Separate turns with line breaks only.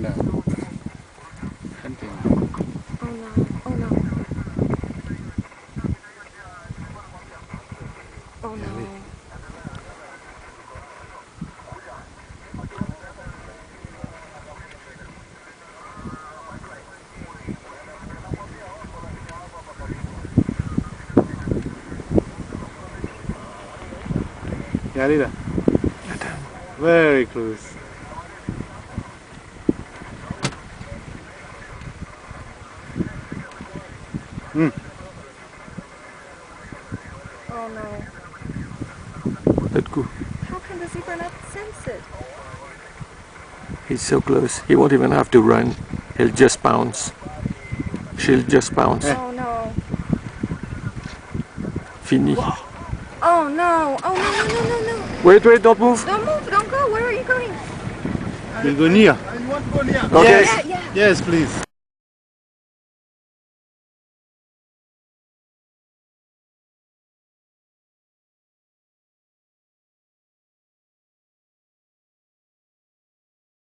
Hunting now. Hunting.
Oh no, oh no. Oh no.
Yeah, Lida. Very close.
Oh no.
Let go.
How can the zebra not sense it?
He's so close. He won't even have to run. He'll just bounce. She'll just bounce.
Oh no.
Fini.
Oh no. Oh no, no, no, no, no.
Wait, wait, don't move.
Don't move, don't go. Where are you going?
We'll go near.
Okay.
Yeah, yeah.
Yes, please.